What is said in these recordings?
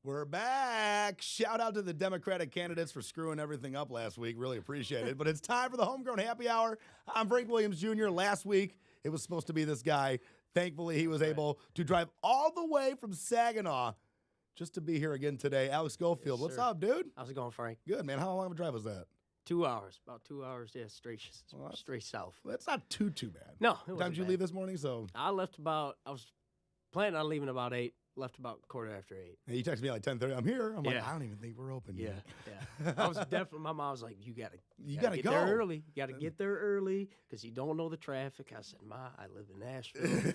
We're back. Shout out to the Democratic candidates for screwing everything up last week. Really appreciate it. But it's time for the Homegrown Happy Hour. I'm Frank Williams Jr. Last week, it was supposed to be this guy. Thankfully, he was able to drive all the way from Saginaw just to be here again today. Alex Schofield, what's up, dude? How's it going, Frank? Good, man. How long of a drive was that? 2 hours. About 2 hours, yeah, straight south. Well, that's not too bad. No, What time did you leave this morning? I was planning on leaving about 8. Left about 8:15. You texted me like 10:30. I'm here. I'm like, Yeah. I don't even think we're open yet. Yeah. I was definitely. My mom was like, "You gotta gotta get go there early. You gotta get there early because you don't know the traffic." I said, "Ma, I live in Nashville."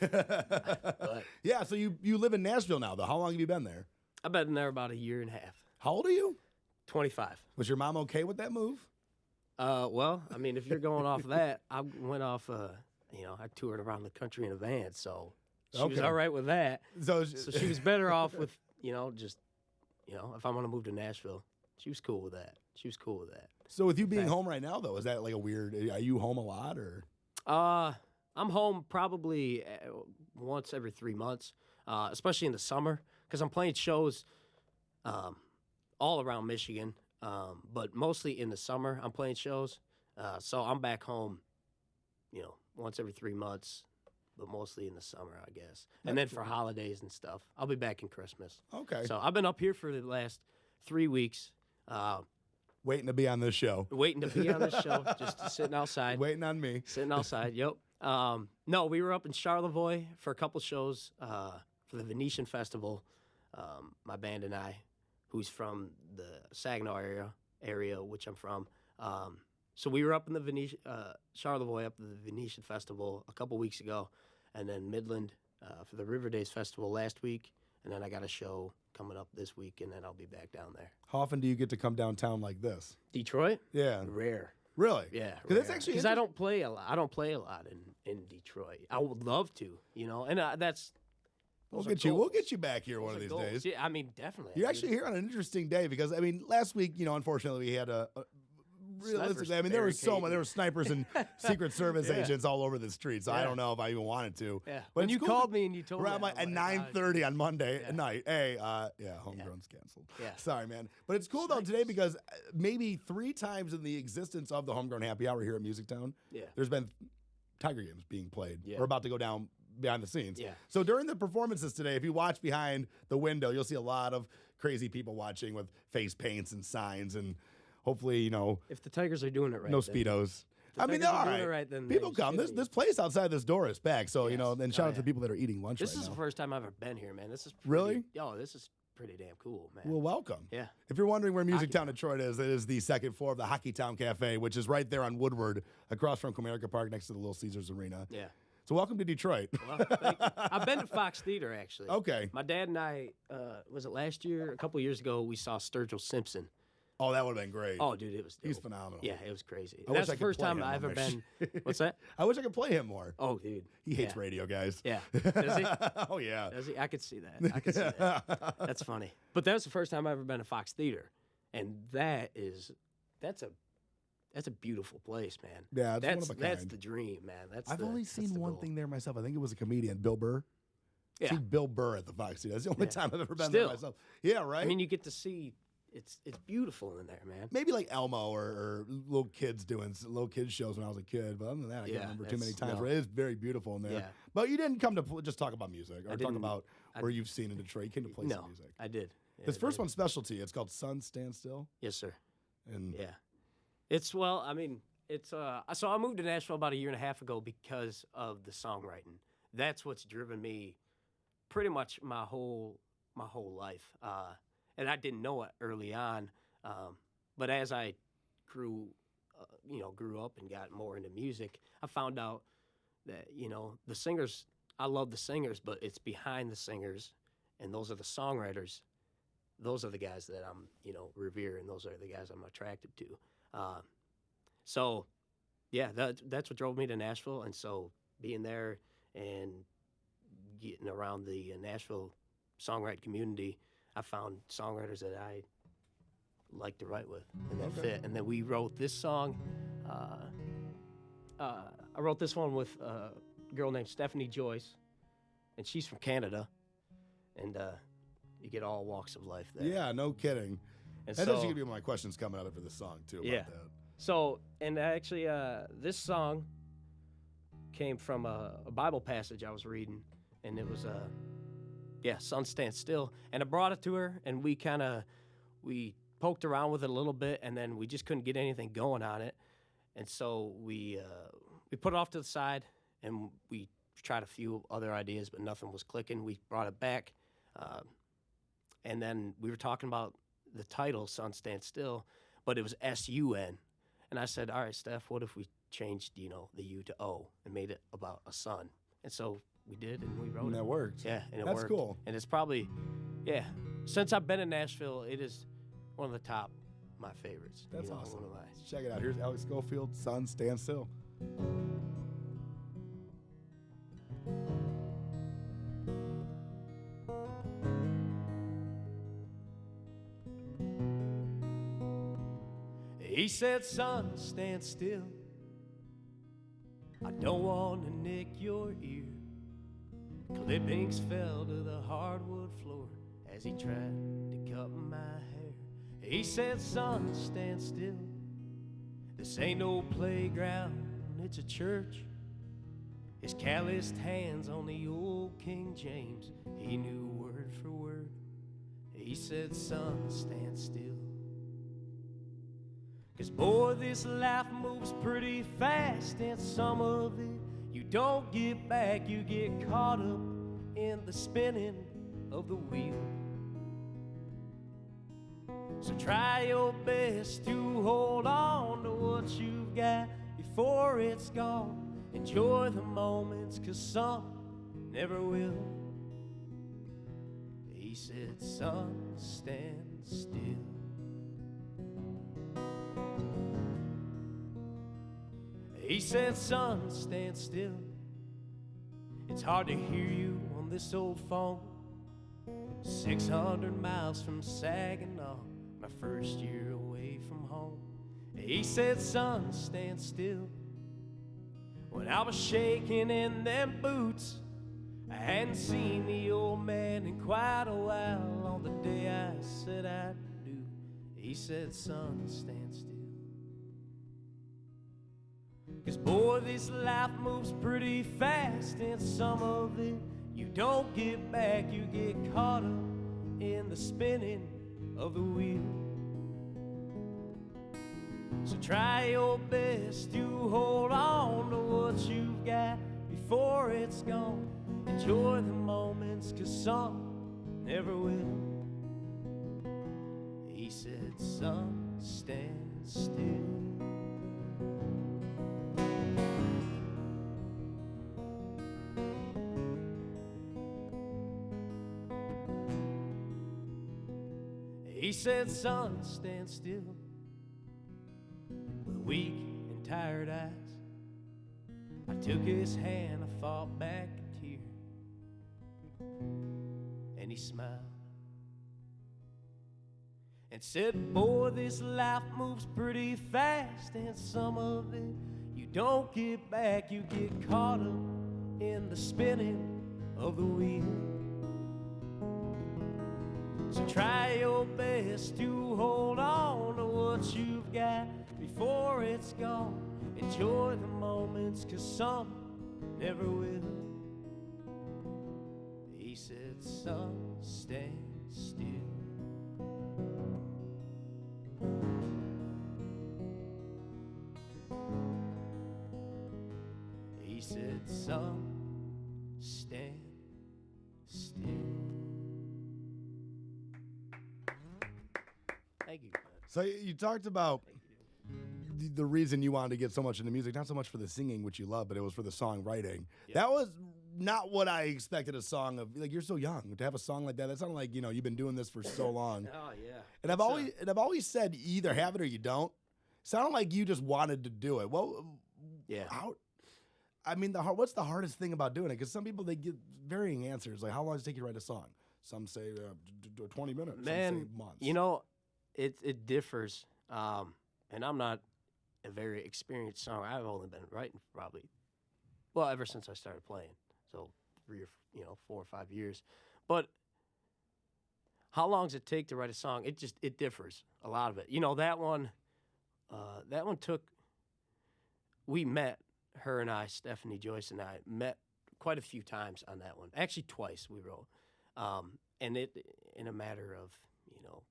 But Yeah, so you live in Nashville now, though. How long have you been there? I've been there about a year and a half. How old are you? 25. Was your mom okay with that move? Well, I mean, if you're going off that, I went off. I toured around the country in a van, so. She was all right with that. So she was better off with, if I'm going to move to Nashville. She was cool with that. So with you being home right now, though, is that like are you home a lot or? I'm home probably once every 3 months, especially in the summer, because I'm playing shows all around Michigan, but mostly in the summer I'm playing shows. So I'm back home, once every 3 months. But mostly in the summer, I guess. And then for holidays and stuff. I'll be back in Christmas. Okay. So I've been up here for the last 3 weeks. Waiting to be on this show. Just sitting outside. Waiting on me. Sitting outside, yep. No, we were up in Charlevoix for a couple shows for the Venetian Festival. My band and I, who's from the Saginaw area, which I'm from. So we were up in the Charlevoix, up at the Venetian Festival a couple weeks ago, and then Midland for the River Days Festival last week, and then I got a show coming up this week, and then I'll be back down there. How often do you get to come downtown like this? Detroit? Yeah. Rare. Really? Yeah. Because I don't play a lot. I don't play a lot in Detroit. I would love to, and that's. We'll get you back here one of these days. Yeah, I mean, definitely. You're actually here on an interesting day because last week, unfortunately, we had realistically, there were snipers and Secret Service agents all over the street. So I don't know if I even wanted to. Yeah. But when you called me and you told me at 9:30 on Monday night. Hey, Homegrown's canceled. Yeah. Sorry, man. But it's cool though today because maybe 3 times in the existence of the Homegrown Happy Hour here at MusicTown, there's been Tiger games being played or about to go down behind the scenes. Yeah. So during the performances today, if you watch behind the window, you'll see a lot of crazy people watching with face paints and signs and. Hopefully, if the Tigers are doing it right, no Speedos. They're all right. Right, then people come. This place outside this door is packed. So and shout out to the people that are eating lunch. This is the first time I've ever been here, man. This is really. This is pretty damn cool, man. Well, welcome. Yeah. If you're wondering where MusicTown Detroit is, it is the second floor of the Hockeytown Cafe, which is right there on Woodward, across from Comerica Park, next to the Little Caesars Arena. Yeah. So welcome to Detroit. Well, thank you. I've been to Fox Theater actually. Okay. My dad and I, was it last year? A couple years ago, we saw Sturgill Simpson. Oh, that would have been great. Oh, dude, it was dope. He's phenomenal. Yeah, it was crazy. That's the first time I've ever been. What's that? I wish I could play him more. Oh, dude. He hates radio, guys. Yeah. Does he? Oh, yeah. Does he? I could see that. That's funny. But that was the first time I've ever been to Fox Theater. And that's a beautiful place, man. Yeah, it's one of a kind. That's the dream, man. I've only seen one thing there myself. I think it was a comedian, Bill Burr. Yeah. Seen Bill Burr at the Fox Theater. That's the only time I've ever been there myself. Yeah, right? I mean, you get to see... It's beautiful in there, man. Maybe like Elmo or little kids doing little kids shows when I was a kid. But other than that, I can't remember too many times where it is very beautiful in there. Yeah. But you didn't come to just talk about music or talk about where you've seen in Detroit. You came to play some music. I did. Yeah, this first one's specialty. It's called Sun Stand Still. Yes, sir. And so I moved to Nashville about a year and a half ago because of the songwriting. That's what's driven me pretty much my whole life. And I didn't know it early on, but as I grew up and got more into music, I found out that the singers. I love the singers, but it's behind the singers, and those are the songwriters. Those are the guys that I'm revere, and those are the guys I'm attracted to. So, yeah, that's what drove me to Nashville, and so being there and getting around the Nashville songwriting community. I found songwriters that I like to write with and that fit. And then we wrote this song. I wrote this one with girl named Stephanie Joyce, and she's from Canada. And You get all walks of life there. Yeah, no kidding. And That so, is going to be one of my questions coming up for this song, too, about Yeah. that. So, and actually, this song came from a Bible passage I was reading, and it was, Sun Stand Still. And I brought it to her, and we poked around with it a little bit, and then we just couldn't get anything going on it. And so we put it off to the side, and we tried a few other ideas, but nothing was clicking. We brought it back, and then we were talking about the title, Sun Stand Still, but it was S-U-N. And I said, all right, Steph, what if we changed, the U to O and made it about a sun? And so we did, and we wrote And it. that worked. Yeah, and it That's worked. cool. And it's probably, since I've been in Nashville, it is one of the top, my favorites. That's awesome. One of my, Check it out. Here's Alex Schofield, Sun Stand Still. He said, son, stand still. I don't want to nick your ear. Clippings fell to the hardwood floor as he tried to cut my hair. He said, son, stand still. This ain't no playground, it's a church. His calloused hands on the old King James, he knew word for word. He said, son, stand still. 'Cause boy, this life moves pretty fast, and some of it you don't get back. You get caught up in the spinning of the wheel. So try your best to hold on to what you've got before it's gone. Enjoy the moments, 'cause some never will. He said, son, stand still. He said, son, stand still. It's hard to hear you on this old phone. 600 miles from Saginaw, my first year away from home. He said, son, stand still. When I was shaking in them boots, I hadn't seen the old man in quite a while. On the day I said I do, he said, son, stand still. 'Cause boy, this life moves pretty fast, and some of it you don't get back. You get caught up in the spinning of the wheel. So try your best to hold on to what you've got before it's gone. Enjoy the moments, 'cause some never will. He said, son, stand still. He said, son, stand still. With weak and tired eyes, I took his hand, I fought back a tear, and he smiled and said, boy, this life moves pretty fast, and some of it you don't get back. You get caught up in the spinning of the wheel. So try your best to hold on to what you've got before it's gone. Enjoy the moments, 'cause some never will. He said, son, stand still. He said, son, stand still. Thank you. So you talked about the reason you wanted to get so much into music, not so much for the singing, which you love, but it was for the songwriting. Yeah. That was not what I expected a song of. Like, you're so young to have a song like that. That sounded like, you've been doing this for so long. Oh yeah. And I've always said you either have it or you don't. Sounded like you just wanted to do it. Well, Yeah. What's the hardest thing about doing it? Because some people, they give varying answers. Like, how long does it take you to write a song? Some say 20 minutes. Man, some say months. It differs. And I'm not a very experienced songwriter. I've only been writing ever since I started playing. So 4 or 5 years. But how long does it take to write a song? It differs, a lot of it. You know, that one took, we met, her and I, Stephanie Joyce and I, met quite a few times on that one. Actually, twice we wrote. And it, in a matter of,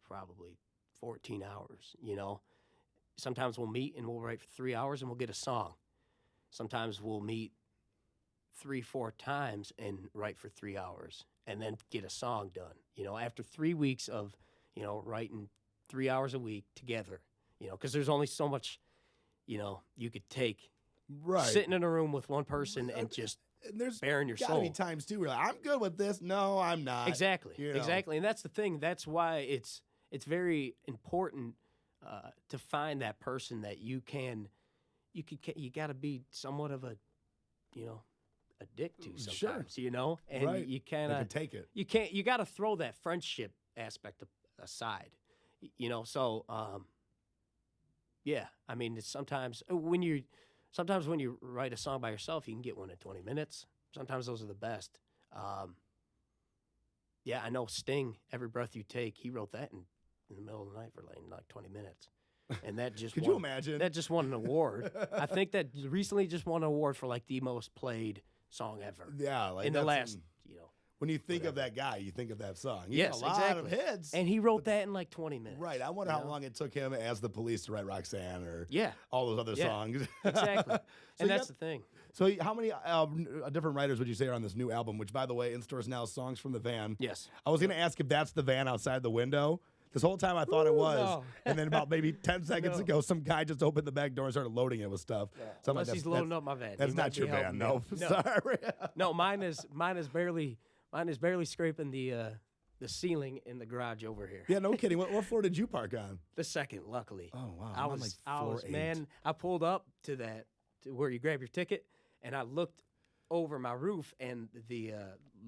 probably 14 hours, Sometimes we'll meet and we'll write for 3 hours and we'll get a song. Sometimes we'll meet 3-4 times and write for 3 hours and then get a song done. After 3 weeks of, writing 3 hours a week together, because there's only so much, you could take sitting in a room with one person and just bearing your soul. Gotta be times too where you're like, I'm good with this. No, I'm not. Exactly. Exactly. And that's the thing. That's why it's very important to find that person that you got to be somewhat of a dick to sometimes, and you kind of take it. You got to throw that friendship aspect aside, so yeah, I mean, it's sometimes when you write a song by yourself, you can get one in 20 minutes. Sometimes those are the best. Yeah, I know Sting, Every Breath You Take, he wrote that in the middle of the night for like 20 minutes. And that just Could you imagine? That just won an award. I think that recently just won an award for like the most played song ever. Yeah, like in the last, when you think of that guy, you think of that song. He yes, had a lot of hits. And he wrote that in like 20 minutes. Right. I wonder how long it took him as the Police to write Roxanne or all those other songs. Exactly. And that's the thing. So how many different writers would you say are on this new album, which, by the way, in stores now, Songs from the Van? Yes. I was going to ask if that's the van outside the window. This whole time I thought it was. No. And then about maybe 10 seconds ago, some guy just opened the back door and started loading it with stuff. Yeah. So unless he's loading up my van. That's not your van, no. Sorry. No, mine is barely scraping the ceiling in the garage over here. Yeah, no kidding. What floor did you park on? The second, luckily. Oh, wow. I was man, I pulled up to where you grab your ticket, and I looked over my roof, and the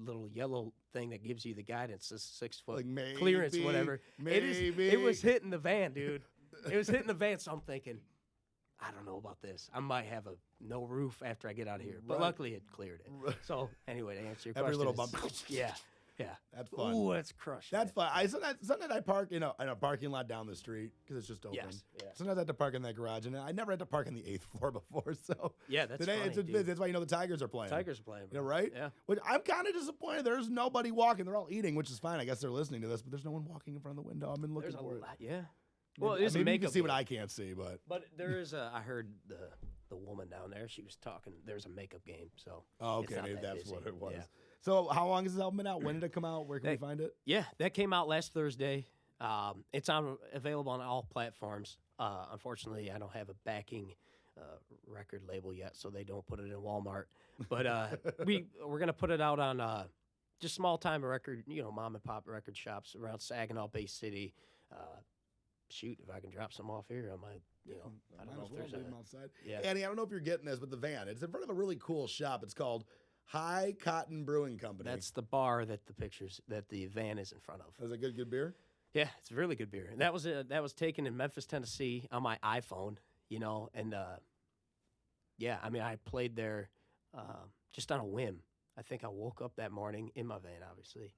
little yellow thing that gives you the guidance, the 6 foot like clearance, whatever. It was hitting the van, dude. It was hitting the van, so I'm thinking, I don't know about this. I might have no roof after I get out of here. But luckily it cleared it. So anyway, to answer your question. Every little bump. Yeah. That's fun. Ooh, that's crushing. That's fun. Sometimes I park in a parking lot down the street because it's just open. Yes. Yeah. Sometimes I have to park in that garage, and I never had to park on the 8th floor before. So yeah, that's today funny, that's why the Tigers are playing. Tigers are playing. Right? Yeah. Which I'm kind of disappointed. There's nobody walking. They're all eating, which is fine. I guess they're listening to this, but there's no one walking in front of the window. I've been looking for it. Yeah. Well, it's maybe a you can see game. what I can't see, but there is I heard the woman down there. She was talking. There's a makeup game, so. Oh, okay, maybe that's busy. what it was. Yeah. So, how long has this album been out? When did it come out? Where can we find it? Yeah, that came out last Thursday. It's available on all platforms. Unfortunately, I don't have a backing record label yet, so they don't put it in Walmart. But we're gonna put it out on just small time record, mom and pop record shops around Saginaw-based city. Shoot, if I can drop some off here, I might. I don't know if there's outside. Yeah. Annie, I don't know if you're getting this, but the van, it's in front of a really cool shop. It's called High Cotton Brewing Company. That's the bar that the van is in front of. Is it good beer? Yeah, it's a really good beer. And that was taken in Memphis, Tennessee on my iPhone, and yeah, I mean, I played there just on a whim. I think I woke up that morning in my van, obviously,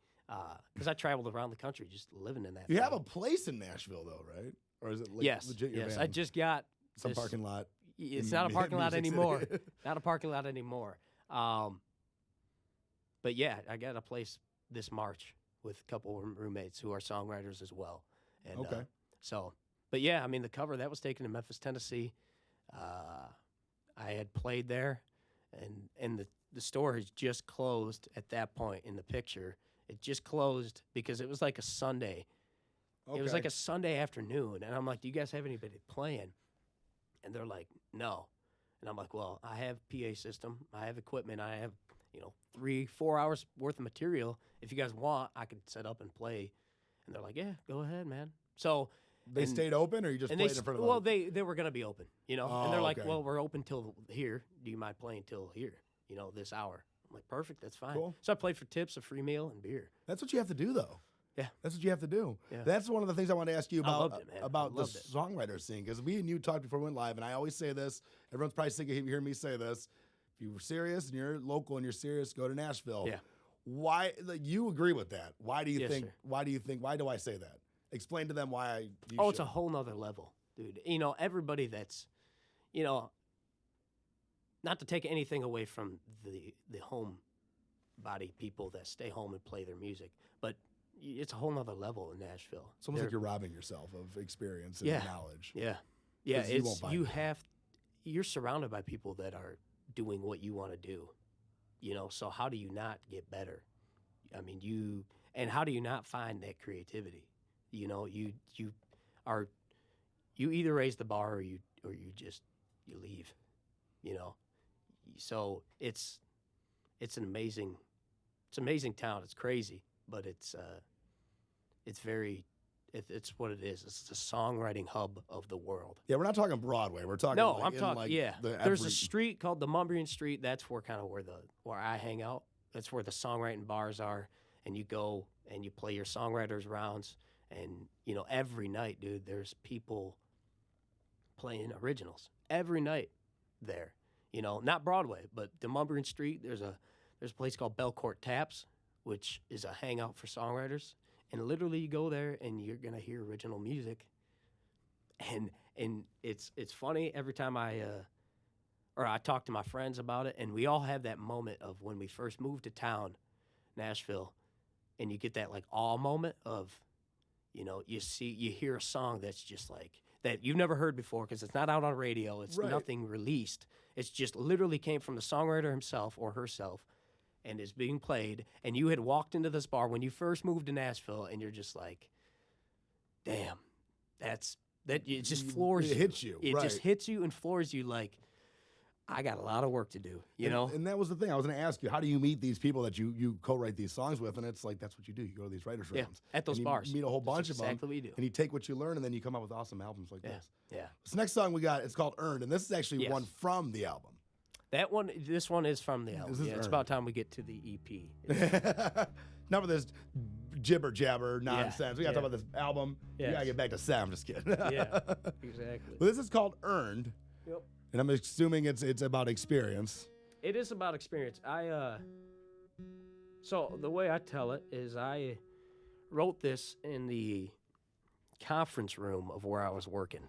because I traveled around the country just living in that. You have a place in Nashville, though, right? Or is it legit your van? I just got some parking lot. It's not a parking lot anymore. Not a parking lot anymore. But yeah, I got a place this March with a couple of roommates who are songwriters as well. And, okay. But yeah, I mean, the cover, that was taken in Memphis, Tennessee. I had played there, and the store has just closed at that point in the picture. It just closed because it was like a Sunday. Okay. It was like a Sunday afternoon, and I'm like, do you guys have anybody playing? And they're like, no. And I'm like, well, I have PA system. I have equipment. I have, 3-4 hours worth of material. If you guys want, I could set up and play. And they're like, yeah, go ahead, man. So they stayed open, or you just played in front of them? Well, they were going to be open, and they're like, okay. well, we're open till here. Do you mind playing till here, this hour? I'm like, perfect, that's fine. Cool. So I played for tips, a free meal, and beer. That's what you have to do, though. Yeah. That's what you have to do. Yeah. That's one of the things I want to ask you about the it. songwriter scene, because we and you talked before we went live, and I always say this. Everyone's probably sick of hearing me say this. If you're serious and you're local and you're serious, go to Nashville. Yeah. Why you agree with that? Why do you Yes, think? sir. Why do you think? Why do I say that? Explain to them why you Oh, it's should. a whole nother level, dude. You know, everybody that's, you know, not to take anything away from the home body people that stay home and play their music, but it's a whole nother level in Nashville. It's almost like you're robbing yourself of experience and knowledge. Yeah, yeah. 'Cause you won't find it. You're surrounded by people that are doing what you want to do. You know, so how do you not get better? I mean, and how do you not find that creativity? You know, you either raise the bar or you leave. You know, so it's an amazing town. It's crazy, but it's what it is. It's the songwriting hub of the world. Yeah, we're not talking Broadway. We're talking. No, like, I'm in, talking. like, Yeah, the there's every- a street called the Mumbrian Street. That's where where I hang out. That's where the songwriting bars are, and you go and you play your songwriters rounds, and you know every night, dude. There's people playing originals every night there. You know, not Broadway, but the Mumbrian Street. There's a place called Belcourt Taps, which is a hangout for songwriters. And literally, you go there and you're gonna hear original music, and it's funny every time I talk to my friends about it, and we all have that moment of when we first moved to town, Nashville, and you get that like awe moment of, you know, you hear a song that's just like that you've never heard before because it's not out on radio, it's Right. nothing released, it's just literally came from the songwriter himself or herself. And is being played, and you had walked into this bar when you first moved to Nashville, and you're just like, damn, it just floors you. It hits you, It right. just hits you and floors you like, I got a lot of work to do, you know? And that was the thing. I was going to ask you, how do you meet these people that you co-write these songs with? And it's like, that's what you do. You go to these writers' Yeah, rounds. at those and you bars. meet a whole That's bunch of them. exactly what you do. And you take what you learn, and then you come up with awesome albums like Yeah, this. yeah. This next song we got, it's called Earned, and this is actually Yes. one from the album. This one is from the album. This is Yeah, it's Earned. about time we get to the EP. None of this jibber jabber nonsense. We got to yeah. talk about this album. We Yes. got to get back to Sam. I'm just kidding. Yeah, exactly. But this is called Earned, Yep. and I'm assuming it's about experience. It is about experience. So the way I tell it is I wrote this in the conference room of where I was working.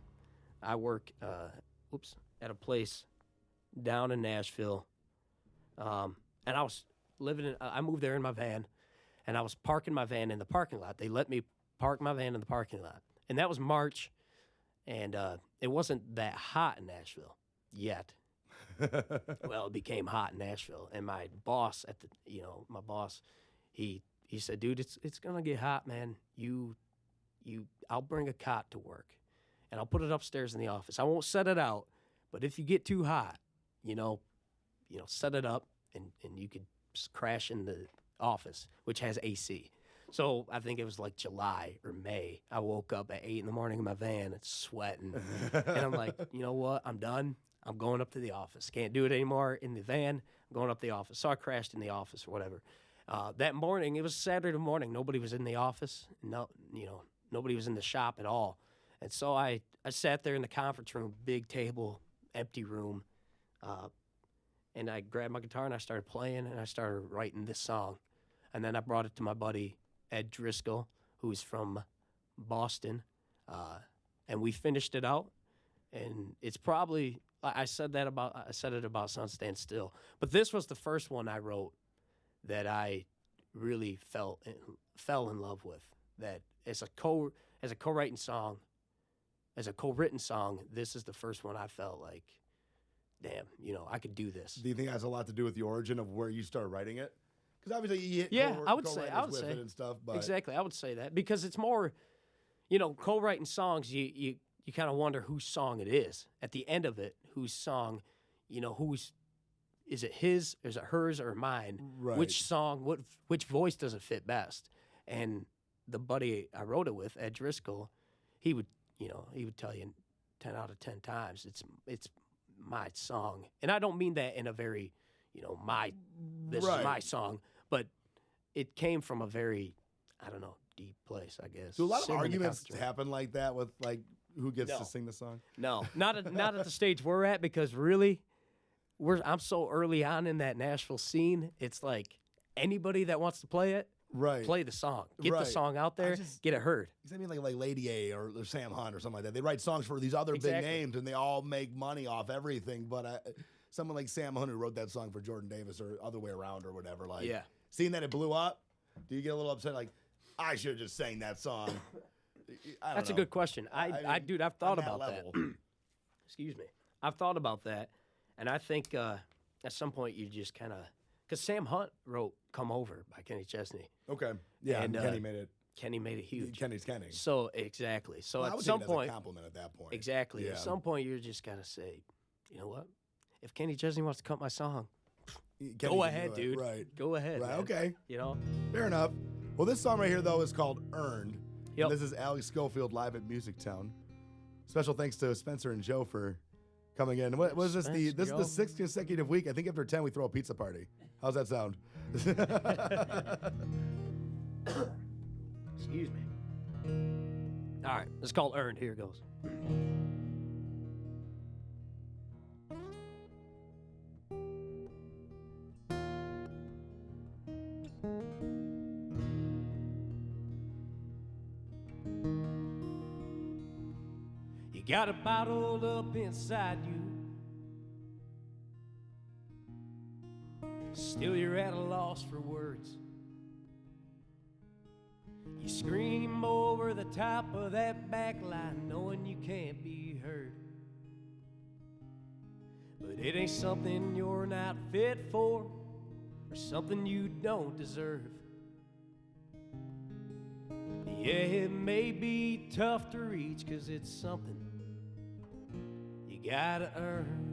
I work at a place down in Nashville, and I was I moved there in my van, and I was parking my van in the parking lot. They let me park my van in the parking lot, and that was March, and it wasn't that hot in Nashville yet. Well, it became hot in Nashville, and my boss he said, dude, it's gonna get hot, man. I'll bring a cot to work, and I'll put it upstairs in the office. I won't set it out, but if you get too hot, set it up, and you could crash in the office, which has AC. So I think it was like July or May. I woke up at 8 a.m. in my van, and sweating, and I'm like, you know what? I'm done. I'm going up to the office. Can't do it anymore in the van. I'm going up to the office. So I crashed in the office or whatever. That morning, it was Saturday morning. Nobody was in the office. Nobody was in the shop at all. And so I sat there in the conference room, big table, empty room, and I grabbed my guitar and I started playing and I started writing this song. And then I brought it to my buddy, Ed Driscoll, who's from Boston, and we finished it out. And it's probably... I said it about Sun Stand Still, but this was the first one I wrote that I really fell in love with. That as a co-written song, as a co-written song, this is the first one I felt like, damn, I could do this. Do you think it has a lot to do with the origin of where you started writing it? Because obviously you hit I would say it and stuff. But exactly, I would say that because it's more, co-writing songs. You kind of wonder whose song it is. At the end of it, whose song, is it his, is it hers, or mine? Right. Which song, which voice does it fit best? And the buddy I wrote it with, Ed Driscoll, he would tell you 10 out of 10 times, it's my song. And I don't mean that in a very, this is my song, but it came from a very, I don't know, deep place, I guess. Do a lot of Sitting in the arguments conference room. happen like that with like who gets No. to sing the song? No, not at the stage we're at, because really, I'm so early on in that Nashville scene. It's like anybody that wants to play it, Right. play the song. Get the Right. song out there, get it heard. I mean, like Lady A or Sam Hunt or something like that. They write songs for these other big Exactly. names, and they all make money off everything. But someone like Sam Hunt who wrote that song for Jordan Davis or other way around or whatever, like, Yeah. seeing that it blew up, do you get a little upset? Like, I should have just sang that song. I don't That's know. a good question. Dude, I've thought on that about level. that. Excuse me. I've thought about that, and I think at some point you just kind of, because Sam Hunt wrote "Come Over" by Kenny Chesney. Okay. Yeah, And, and Kenny made it. Kenny made it huge. Kenny's Kenny. So exactly. So Well, I at would some take it as point, a compliment at that point. exactly. Yeah. At some point, you're just gotta say, you know what? If Kenny Chesney wants to cut my song, Kenny go can ahead, do it. dude. Right. Go ahead. Right. man. Okay. You know. Fair enough. Well, this song right here, though, is called Earned. Yep. And this is Alex Schofield live at MusicTown. Special thanks to Spencer and Joe for coming in. What was this? Spencer, This is Joe. the 6th consecutive week. I think after 10, we throw a pizza party. How's that sound? Excuse me. All right. It's called "Earned." Here it goes. You got it bottled up inside you. Still you're at a loss for words. You scream over the top of that back line, knowing you can't be heard. But it ain't something you're not fit for, or something you don't deserve. Yeah, it may be tough to reach, 'cause it's something you gotta earn.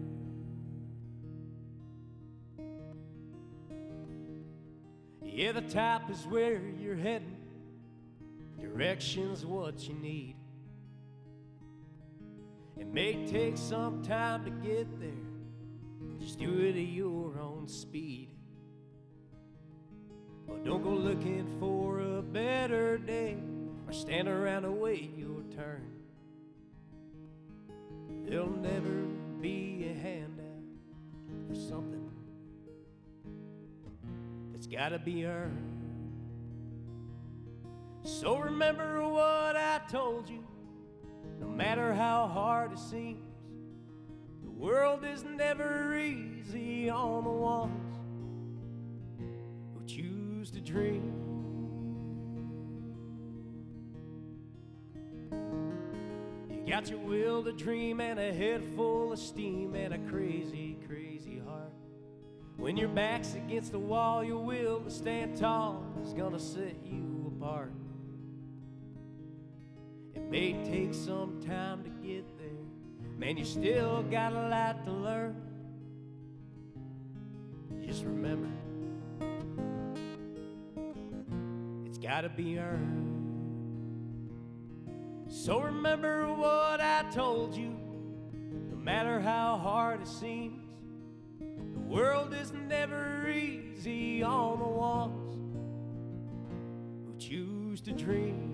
Yeah, the top is where you're heading. Direction's what you need. It may take some time to get there. Just do it at your own speed. But don't go looking for a better day, or stand around and wait your turn. There'll never be a handout for something that's gotta be earned. So remember what I told you. No matter how hard it seems, the world is never easy on the ones who choose to dream. You got your will to dream and a head full of steam and a crazy, crazy heart. When your back's against the wall, your will to stand tall is gonna set you apart. It may take some time to get there. Man, you still got a lot to learn. Just remember, it's gotta be earned. So remember what I told you. No matter how hard it seems, the world is never easy on the ones who choose to dream.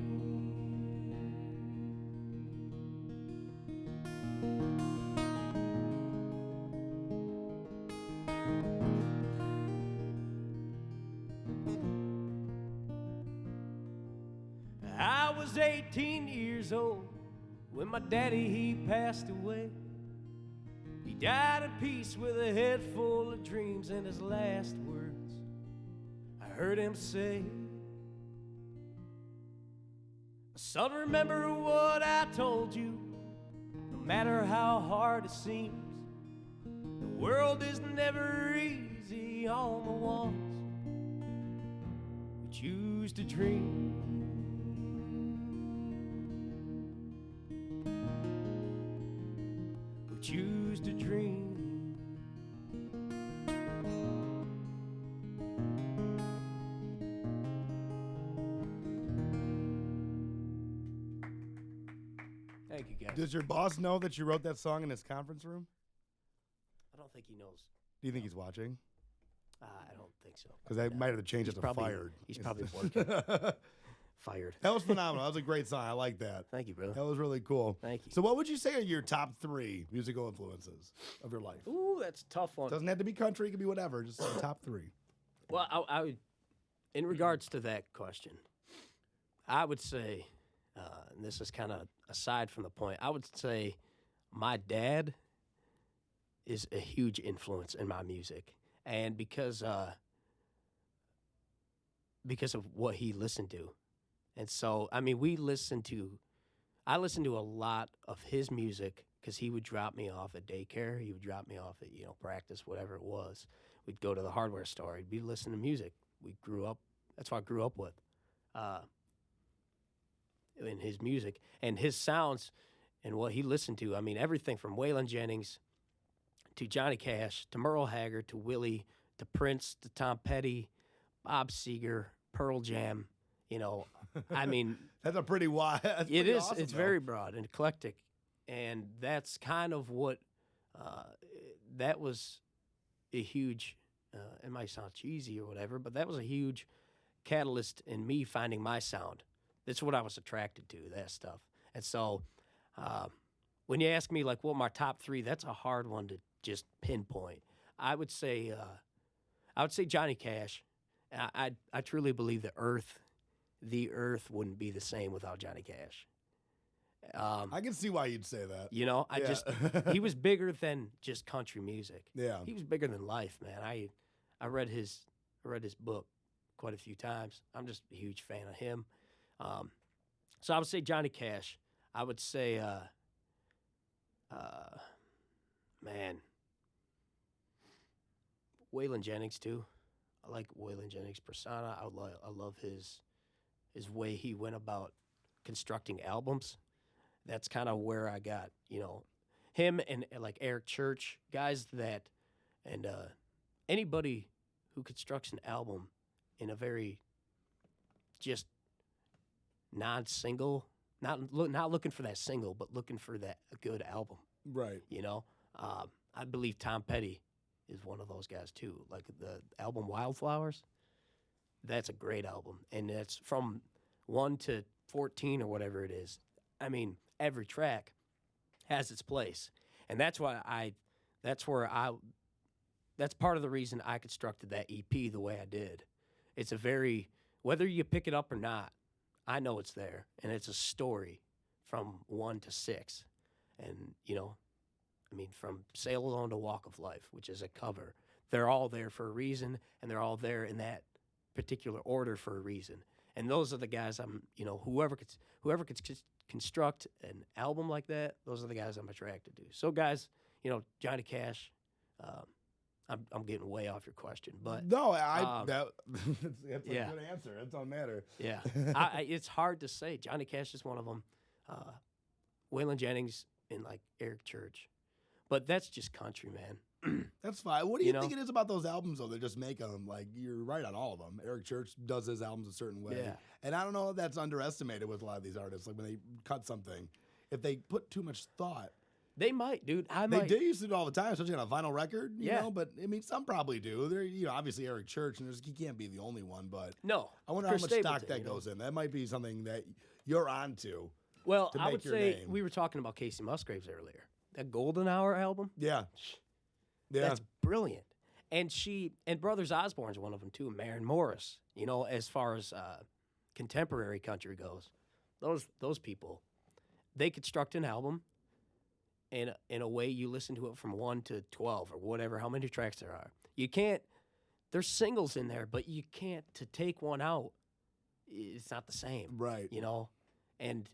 I was 18 years old when my daddy, he passed away. He died at peace with a head full of dreams, and his last words I heard him say, "Son, remember what I told you. No matter how hard it seems, the world is never easy on the ones who choose to dream." Choose to dream. Thank you, guys. Does your boss know that you wrote that song in his conference room? I don't think he knows. Do you think he's watching? I don't think so. Because I might have to change it to probably- fired. he's probably working. That Fired. was phenomenal. That was a great song. I like that. Thank you, brother. That was really cool. Thank you. So what would you say are your top 3 musical influences of your life? Ooh, that's a tough one. Doesn't have to be country. It could be whatever. Just the top 3. Well, I would In regards to that question, I would say, and this is kind of aside from the point, I would say my dad is a huge influence in my music, and because of what he listened to, and so I mean I listened to a lot of his music because he would drop me off at daycare, he would drop me off at practice, whatever it was. We'd go to the hardware store, he'd be listening to music. We grew up. That's what I grew up with, in his music and his sounds and what he listened to. I mean, everything from Waylon Jennings to Johnny Cash to Merle Haggard to Willie to Prince to Tom Petty, Bob Seger, Pearl Jam. I mean, That's a pretty wide. it is. Awesome, It's very broad and eclectic, and that's kind of what that was a huge. It might sound cheesy or whatever, but that was a huge catalyst in me finding my sound. That's what I was attracted to, that stuff. And so, when you ask me like what my top three, that's a hard one to just pinpoint. I would say Johnny Cash. I truly believe the earth wouldn't be the same without Johnny Cash. I can see why you'd say that. He was bigger than just country music. Yeah. He was bigger than life, man. I read his book quite a few times. I'm just a huge fan of him. So I would say Johnny Cash. I would say, Waylon Jennings too. I like Waylon Jennings' persona. I love his way he went about constructing albums. That's kind of where I got, him and like Eric Church, guys that, and anybody who constructs an album in a very just non-single, not looking for that single, but looking for that a good album. Right. I believe Tom Petty is one of those guys too. Like the album Wildflowers, that's a great album, and it's from 1 to 14 or whatever it is. I mean, every track has its place, and that's part of the reason I constructed that EP the way I did. It's whether you pick it up or not, I know it's there, and it's a story from 1 to 6, and from Sail Alone to Walk of Life, which is a cover. They're all there for a reason, and they're all there in that particular order for a reason. And those are the guys whoever could construct an album like that, those are the guys I'm attracted to. So guys, Johnny Cash, I'm getting way off your question, but no, that's a good answer. It don't matter. Yeah, it's hard to say. Johnny Cash is one of them. Waylon Jennings and like Eric Church, but that's just country, man. That's fine. What do you think it is about those albums though? They just make them like you're right on all of them. Eric Church does his albums a certain way, and I don't know if that's underestimated with a lot of these artists. Like when they cut something, if they put too much thought. They might, dude. They do use it all the time, especially on a vinyl record. You know, but I mean, some probably do. They're obviously Eric Church, and he can't be the only one. But no, I wonder Chris how much Stapleton, stock that goes in. That might be something that you're onto. Well, to I make would your say name. we were talking about Casey Musgraves earlier. That Golden Hour album, that's brilliant. And Brothers Osborne's one of them too. Maren Morris, as far as contemporary country goes, those people, they construct an album. In a way, you listen to it from 1 to 12 or whatever, how many tracks there are. You can't. There's singles in there, but you can't. To take one out, it's not the same, right? And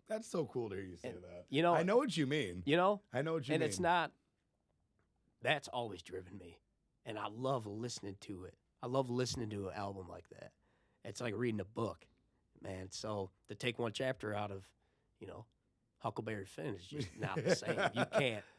that's so cool to hear you say that. I know what you mean. I know what you mean. And it's not. That's always driven me, and I love listening to it. I love listening to an album like that. It's like reading a book, man. So to take one chapter out of, Huckleberry Finn is just not the same.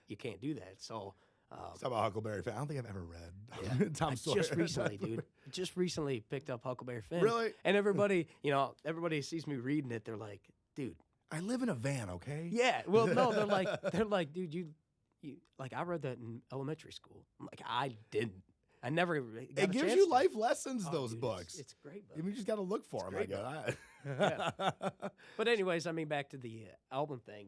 You can't do that. So talk about Huckleberry Finn. I don't think I've ever read. Yeah, Tom Sawyer. Just recently, dude. Just recently picked up Huckleberry Finn. Really? And everybody sees me reading it. They're like, dude, I live in a van, okay? Yeah. Well, no, they're like, dude, you like I read that in elementary school. I'm like, I didn't. I never. It gives you life lessons. Those dude, books. It's a great book. You just got to look for them. I guess. Yeah. But anyways, I mean, back to the album thing.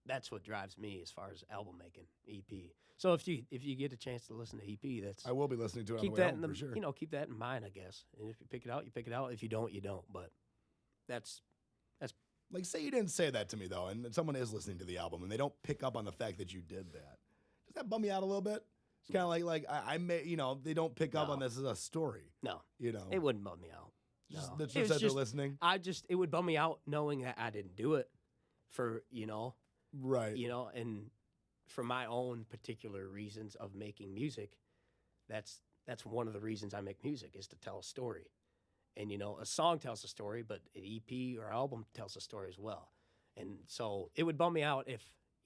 that's what drives me as far as album making, EP. So if you get a chance to listen to EP, that's I will be listening to it on keep the way that home in for sure. keep that in mind, I guess. And if you pick it out, you pick it out. If you don't, you don't. But that's Like, say you didn't say that to me though, and someone is listening to the album and they don't pick up on the fact that you did that. Does that bum you out a little bit? It's kind of like I may, they don't pick up on this as a story. no, You know, it wouldn't bum me out. just, No. that's It just was that they're listening. it would bum me out knowing that I didn't do it for Right. and for my own particular reasons of making music. That's one of the reasons I make music, is to tell a story. And a song tells a story, but an EP or album tells a story as well. And so it would bum me out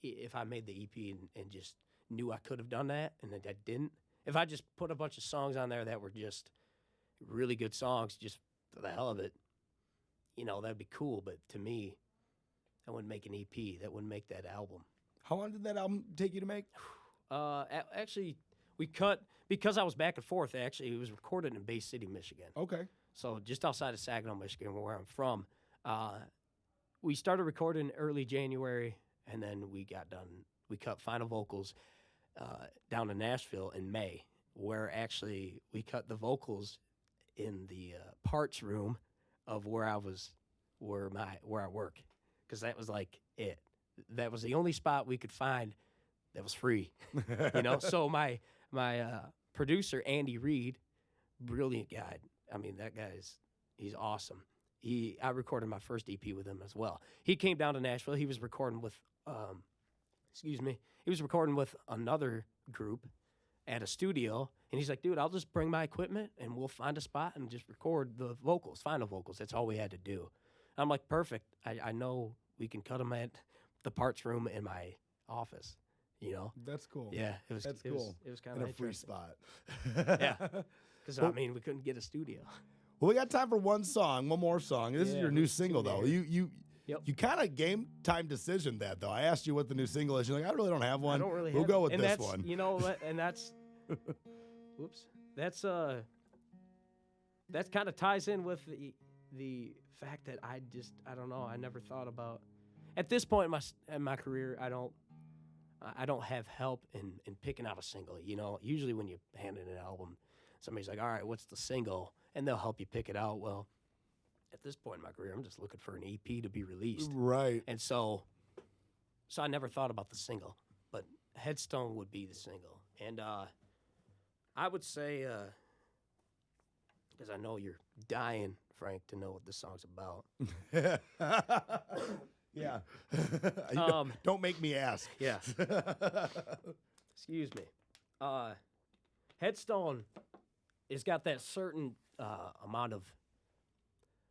if I made the EP and just knew I could have done that and that I didn't. If I just put a bunch of songs on there that were just really good songs, just for the hell of it, that'd be cool. But to me, that wouldn't make an EP. That wouldn't make that album. How long did that album take you to make? Actually, we cut, because I was back and forth. Actually, it was recorded in Bay City, Michigan. Okay. So just outside of Saginaw, Michigan, where I'm from. We started recording early January, and then we got done. We cut final vocals down in Nashville in May, where actually we cut the vocals in the parts room of where I work, because that was like it. That was the only spot we could find that was free. So my producer, Andy Reed, brilliant guy. I mean, that he's awesome. I recorded my first EP with him as well. He came down to Nashville. He was recording with he was recording with another group at a studio, and he's like, dude, I'll just bring my equipment and we'll find a spot and just record the vocals, final vocals. That's all we had to do. I'm like, perfect. I know we can cut them at the parts room in my office. That's cool. Yeah, That's cool. It was kind In of a free spot. Yeah, because we couldn't get a studio. Well, we got time for one more song. This is your new single, though. Yep. You kind of game time decision that, though. I asked you what the new single is. You're like, I really don't have one. I don't really. We'll go with and this that's, one. You know what? And that's, whoops. That's that kind of ties in with the fact that I don't know. I never thought about, at this point in my career, I don't have help in picking out a single. Usually when you hand in an album, somebody's like, all right, what's the single? And they'll help you pick it out. Well, at this point in my career, I'm just looking for an EP to be released. Right. And so I never thought about the single, but Headstone would be the single. And I would say, because I know you're dying, Frank, to know what this song's about. Yeah. Don't make me ask. Yeah. Excuse me. Headstone has got that certain amount of,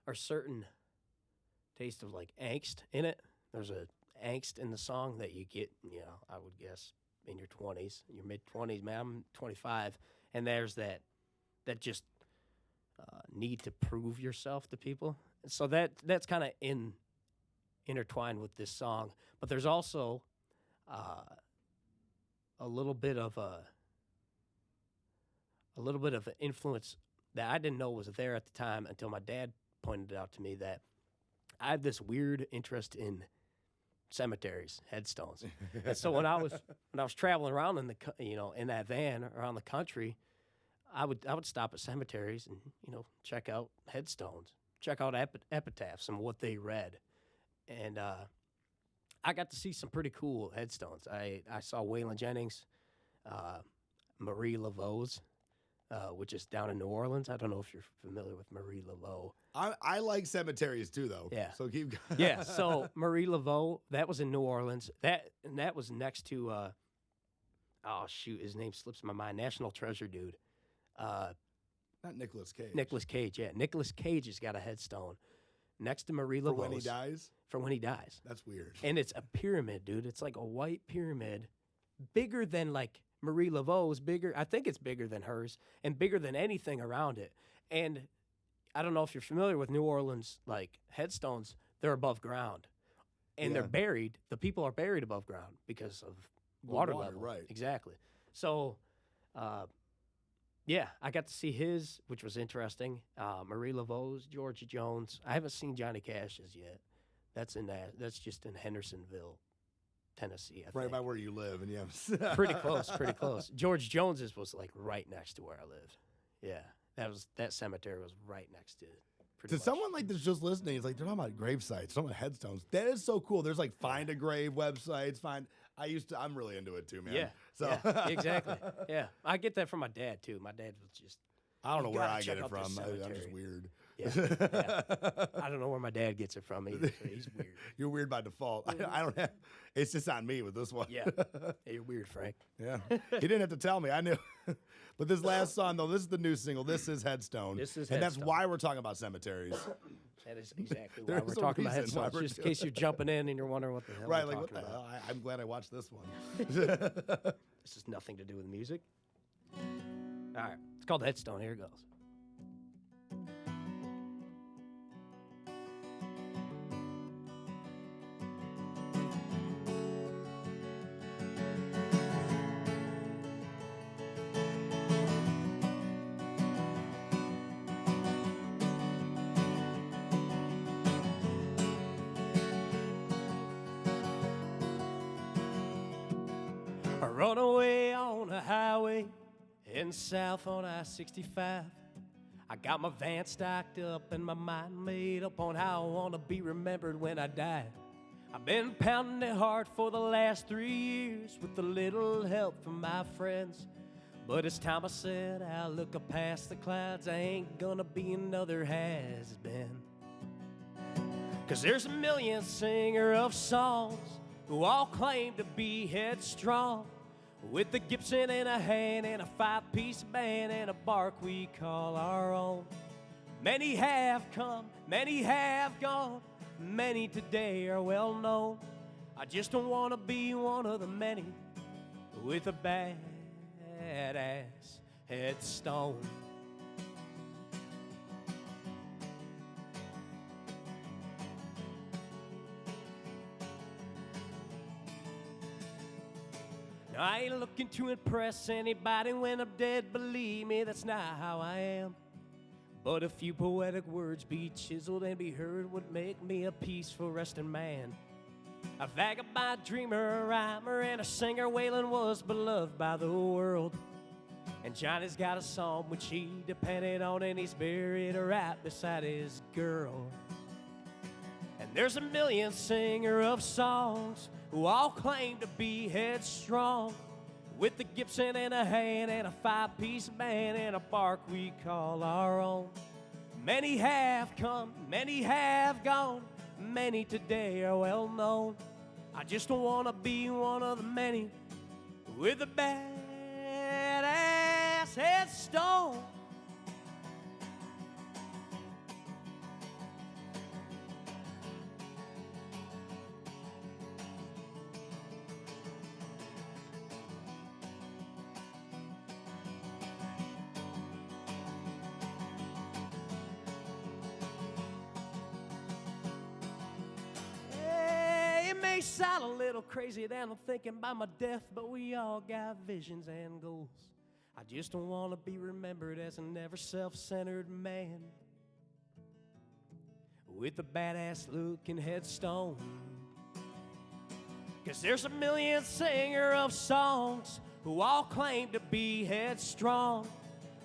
or certain taste of like angst in it. There's a angst in the song that you get, I would guess in your 20s, your mid-20s, man. I'm 25, and there's that just need to prove yourself to people. So that's kind of intertwined with this song. But there's also a little bit of an influence that I didn't know was there at the time until my dad pointed out to me, that I have this weird interest in cemeteries, headstones. And so when I was traveling around in that van around the country, I would stop at cemeteries and check out headstones, check out epitaphs and what they read. And I got to see some pretty cool headstones. I saw Waylon Jennings, Marie Laveau's, which is down in New Orleans. I don't know if you're familiar with Marie Laveau. I like cemeteries too, though. Yeah. So keep going. Yeah. So Marie Laveau, that was in New Orleans. That was next to his name slips my mind. National Treasure dude. Not Nicolas Cage. Nicolas Cage. Yeah. Nicolas Cage has got a headstone next to Marie Laveau. For when he dies? For when he dies. That's weird. And it's a pyramid, dude. It's like a white pyramid, bigger than like Marie Laveau's, bigger. I think it's bigger than hers, and bigger than anything around it. And I don't know if you're familiar with New Orleans, like headstones, they're above ground. And they're buried. The people are buried above ground because of water level. Right. Exactly. So, I got to see his, which was interesting. Marie Laveau's, Georgia Jones. I haven't seen Johnny Cash's yet. That's just in Hendersonville, Tennessee. I Right think. by where you live, and you have Pretty close, pretty close. George Jones's was like right next to where I lived. Yeah, that cemetery was right next to it. To someone like this just listening, it's like they're talking about grave sites, talking about headstones. That is so cool. There's like find a grave websites. I'm really into it too, man. Yeah. So yeah, exactly. Yeah, I get that from my dad too. My dad was just. I don't know You where gotta I check get it out this from. I'm just cemetery. weird. Yeah. I don't know where my dad gets it from either. So he's weird. You're weird by default. I don't have. It's just on me with this one. Yeah. Hey, you're weird, Frank. Yeah. He didn't have to tell me. I knew. But this last song, though, this is the new single. This is Headstone. This is And that's Headstone. why we're talking about cemeteries. That is exactly There why is we're a talking about reason why headstones. we're Just in doing case you're jumping in and you're wondering what the hell Right, we're like, what talking the about. hell? I'm glad I watched this one. This has nothing to do with music. All right. It's called Headstone. Here it goes. I run away on a highway heading south on I-65. I got my van stocked up and my mind made up on how I want to be remembered when I die. I've been pounding it hard for the last 3 years with a little help from my friends. But it's time I said I'll look up past the clouds. I ain't gonna be another has-been. 'Cause there's a million singer of songs who all claim to be headstrong, with a Gibson in a hand and a 5-piece band and a bark we call our own. Many have come, many have gone, many today are well known. I just don't want to be one of the many with a badass headstone. Now, I ain't looking to impress anybody when I'm dead. Believe me, that's not how I am. But a few poetic words be chiseled and be heard would make me a peaceful resting man. A vagabond dreamer, a rhymer, and a singer. Waylon was beloved by the world. And Johnny's got a song which he depended on, and he's buried right beside his girl. And there's a million singer of songs who all claim to be headstrong, with a Gibson in a hand and a 5-piece band and a bark we call our own. Many have come, many have gone, many today are well known. I just don't want to be one of the many with a badass headstone. May sound a little crazy that I'm thinking about my death, but we all got visions and goals. I just don't want to be remembered as a never self-centered man with a badass looking headstone. 'Cause there's a million singer of songs who all claim to be headstrong,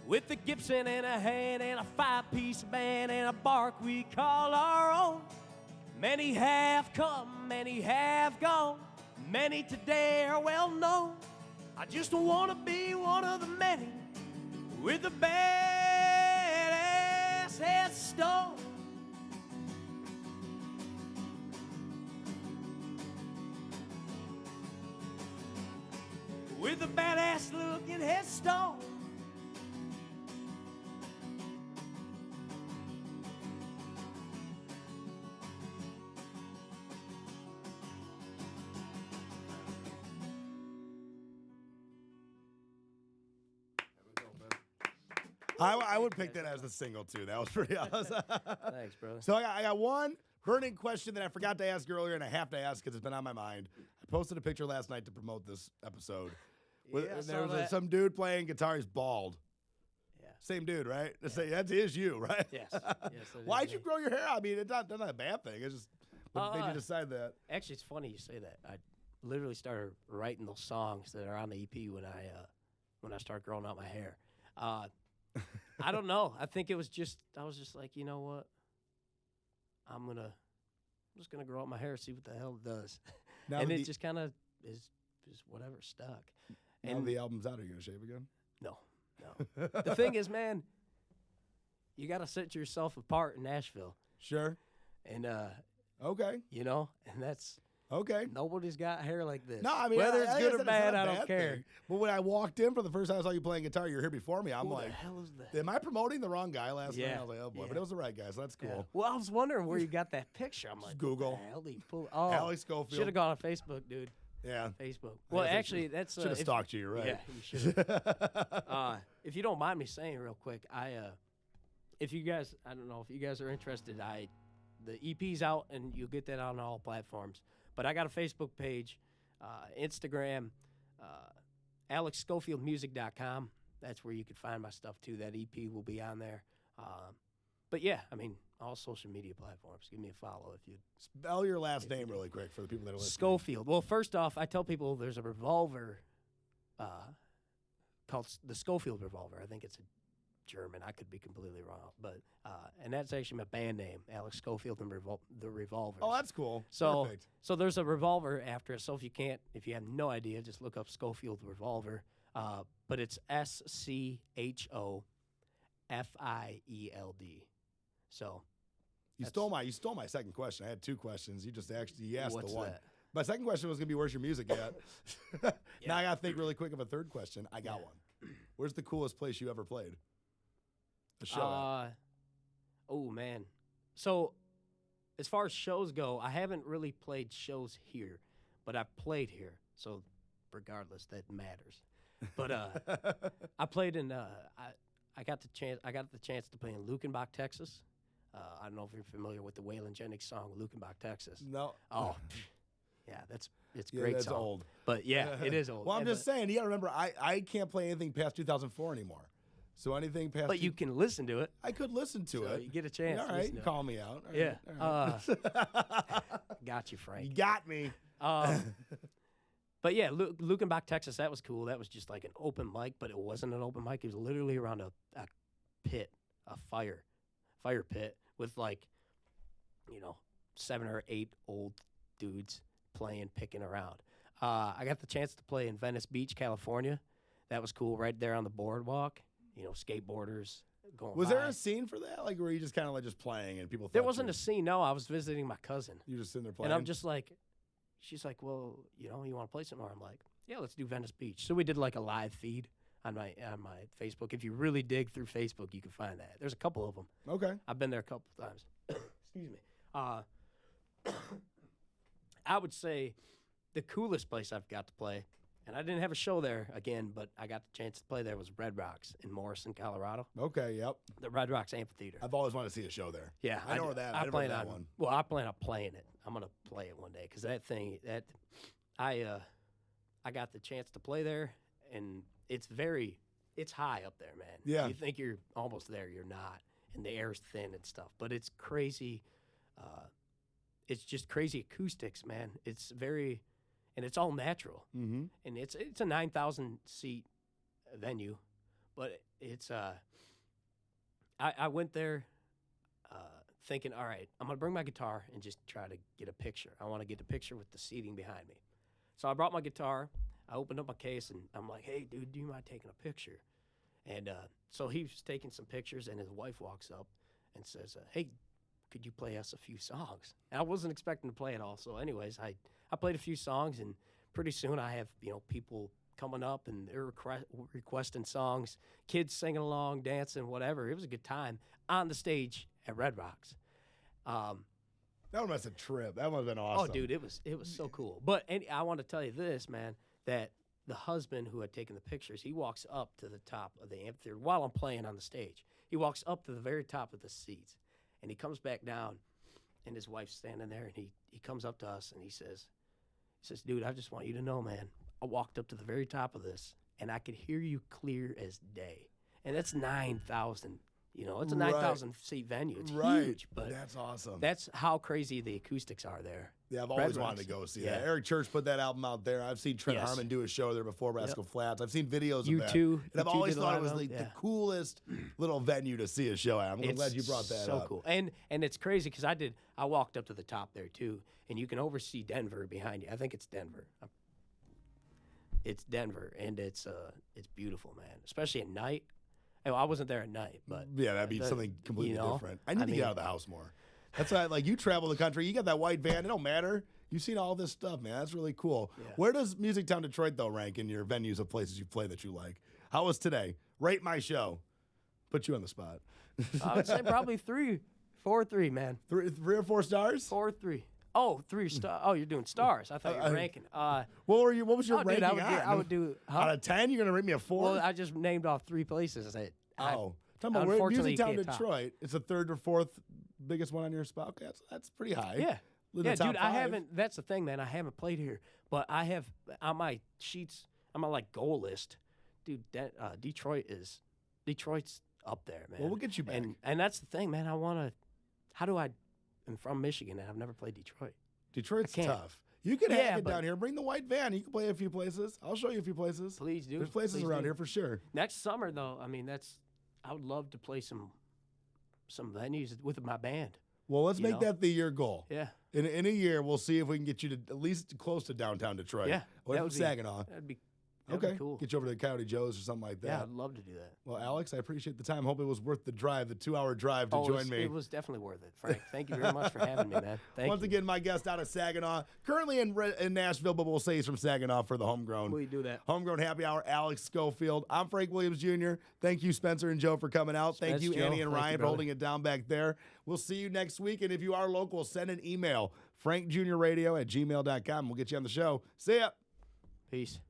with a Gibson in a hand and a 5-piece band and a bark we call our own. Many have come, many have gone, many today are well known. I just don't want to be one of the many with a badass headstone. With a badass looking headstone. I would pick that as the single, too. That was pretty awesome. Thanks, brother. So I got one burning question that I forgot to ask earlier, and I have to ask because it's been on my mind. I posted a picture last night to promote this episode. Yeah, I And saw there was that. some dude playing guitar. He's bald. Yeah. Same dude, right? That is you, right? Yes. Yes, that is Why'd me. you grow your hair out? I mean, it's not a bad thing. It's just what made you decide that? Actually, it's funny you say that. literally started writing those songs that are on the EP when I started growing out my hair. I don't know. I think I was just like, you know what? I'm just gonna grow out my hair, see what the hell it does. Now and it just kind of is whatever stuck. Now And the album's out. Are you gonna shave again? no. The thing is, man, you got to set yourself apart in Nashville. Sure. And, Okay. and that's, Okay. nobody's got hair like this. No, I mean, whether it's like good I or said, bad, not I a don't bad care. thing. But when I walked in for the first time, I saw you playing guitar. You were here before me. I'm Who like, the hell is that? am I promoting the wrong guy last night? Yeah. I was like, oh boy, Yeah. but it was the right guy, so that's Yeah. cool. Well, I was wondering where you got that picture. I'm like, Google. What the hell did you pull? Oh, Alex Schofield. should have gone on Facebook, dude. Yeah. Facebook. I Well, guess I actually, that's should have stalked you. You're right. Yeah, you should have. If you don't mind me saying real quick, if you guys, I don't know if you guys are interested, the EP's out and you'll get that on all platforms. But I got a Facebook page, Instagram, AlexSchofieldMusic.com. That's where you can find my stuff too. That EP will be on there. But yeah, I mean, all social media platforms. Give me a follow if you. Spell your last name really quick for the people that are listening. Schofield. Well, first off, I tell people there's a revolver called the Schofield Revolver. I think it's a German. I could be completely wrong, but and that's actually my band name, Alex Schofield and the Revolvers. Oh, that's cool. So, Perfect. so there's a revolver after it. So if you have no idea, just look up Schofield Revolver. But it's SCHOFIELD. So You stole my second question. I had two questions. You asked what's the one. that? My second question was gonna be, where's your music at? Now I gotta think really quick of a third question. I got one. Where's the coolest place you ever played? A show at? Oh man. So as far as shows go, I haven't really played shows here, but I've played here. So regardless, that matters. But I played in I got the chance to play in Lukenbach, Texas. I don't know if you're familiar with the Waylon Jennings song Lukenbach, Texas. No. Oh. Yeah, it's a Yeah, great that's song. old. But yeah, it is old. Well, I'm just saying, you gotta remember, I can't play anything past 2004 anymore. So anything past. But you can listen to it. I could listen to So it. you get a chance. All to right, listen to it. call me out. All Yeah. right, all right. Got you, Frank. You got me. But yeah, Lukenbach, Texas, that was cool. That was just like an open mic, but it wasn't an open mic. It was literally around a pit, a fire pit with 7 or 8 old dudes picking around. I got the chance to play in Venice Beach, California. That was cool, right there on the boardwalk. Skateboarders going Was by. there a scene for that? Like, were you just kind of just playing and people thought There wasn't a scene. No, I was visiting my cousin. You just sitting there playing? And I'm just like, she's like, well, you want to play some more? I'm like, yeah, let's do Venice Beach. So we did like a live feed on my Facebook. If you really dig through Facebook, you can find that. There's a couple of them. Okay. I've been there a couple times. Excuse me. I would say the coolest place I've got to play, and I didn't have a show there again, but I got the chance to play there, was Red Rocks in Morrison, Colorado. Okay, yep. The Red Rocks Amphitheater. I've always wanted to see a show there. Yeah, I know where that. I never plan heard on that one. Well, I plan on playing it. I'm gonna play it one day because I got the chance to play there, and it's high up there, man. Yeah. You think you're almost there, you're not, and the air's thin and stuff, but it's crazy. It's just crazy acoustics, man. It's and it's all natural, Mm-hmm. and it's a 9,000 seat venue, but it's I went there thinking, all right, I'm gonna bring my guitar and just try to get a picture. I want to get a picture with the seating behind me. So I brought my guitar. I opened up my case and I'm like, hey, dude, do you mind taking a picture? And so he was taking some pictures, and his wife walks up and says, hey, could you play us a few songs? And I wasn't expecting to play it all. So anyways, I played a few songs, and pretty soon I have, people coming up and they're requesting songs, kids singing along, dancing, whatever. It was a good time on the stage at Red Rocks. That one was a trip. That one have been awesome. Oh, dude, it was so cool. But I want to tell you this, man, that the husband who had taken the pictures, he walks up to the top of the amphitheater while I'm playing on the stage. He walks up to the very top of the seats, and he comes back down, and his wife's standing there, and he comes up to us, and he says, dude, I just want you to know, man, I walked up to the very top of this, and I could hear you clear as day. And that's 9,000, You know, it's a 9,000 seat venue. It's huge, but that's awesome. that's how crazy the acoustics are there. Yeah, I've always wanted to go see that. Eric Church put that album out there. I've seen Trent Harmon do a show there before, Rascal Flats. I've seen videos of that. U2. And I've always thought it was like the coolest little venue to see a show at. I'm glad you brought that up. So cool. And it's crazy because I walked up to the top there too, and you can oversee Denver behind you. I think it's Denver. It's Denver, and it's beautiful, man. Especially at night. I wasn't there at night, but yeah, that'd be something completely different. I need to get out of the house more. That's why, like, you travel the country, you got that white van. It don't matter. You've seen all this stuff, man. That's really cool. Yeah. Where does MusicTown Detroit though rank in your venues of places you play that you like? How was today? Rate my show. Put you on the spot. I would say probably 3, 4, 3, man. 3 or 4 stars? 4, 3. Oh, 3 stars. Oh, you're doing stars. I thought you were ranking. What was your rating? Dude, I would do out of 10. You're gonna rate me a 4? Well, I just named off 3 places. Talking about MusicTown Detroit. It's the 3rd or 4th biggest one on your spot. Okay, that's pretty high. Yeah, dude. 5. I haven't. That's the thing, man. I haven't played here, but I have on my sheets. On my goal list, dude. Detroit's up there, man. Well, we'll get you back. And that's the thing, man. I'm from Michigan, and I've never played Detroit. Detroit's tough. You can hack it down here. Bring the white van. You can play a few places. I'll show you a few places. Please do. There's places around here for sure. Next summer, though, I would love to play some venues with my band. Well, let's make that the year goal. Yeah. In a year, we'll see if we can get you to at least close to downtown Detroit. Yeah. Or from Saginaw. That'd be cool. Get you over to Coyote Joe's or something like that. Yeah, I'd love to do that. Well, Alex, I appreciate the time. Hope it was worth the drive, the 2-hour drive to join me. It was definitely worth it, Frank. Thank you very much for having me, man. Once again, my guest out of Saginaw, currently in Nashville, but we'll say he's from Saginaw for the Homegrown. We do that. Homegrown Happy Hour, Alex Schofield. I'm Frank Williams Jr. Thank you, Spencer and Joe, for coming out. Thank you, Annie and Ryan, for holding it down back there. We'll see you next week. And if you are local, send an email, frankjrradio@gmail.com. We'll get you on the show. See ya. Peace.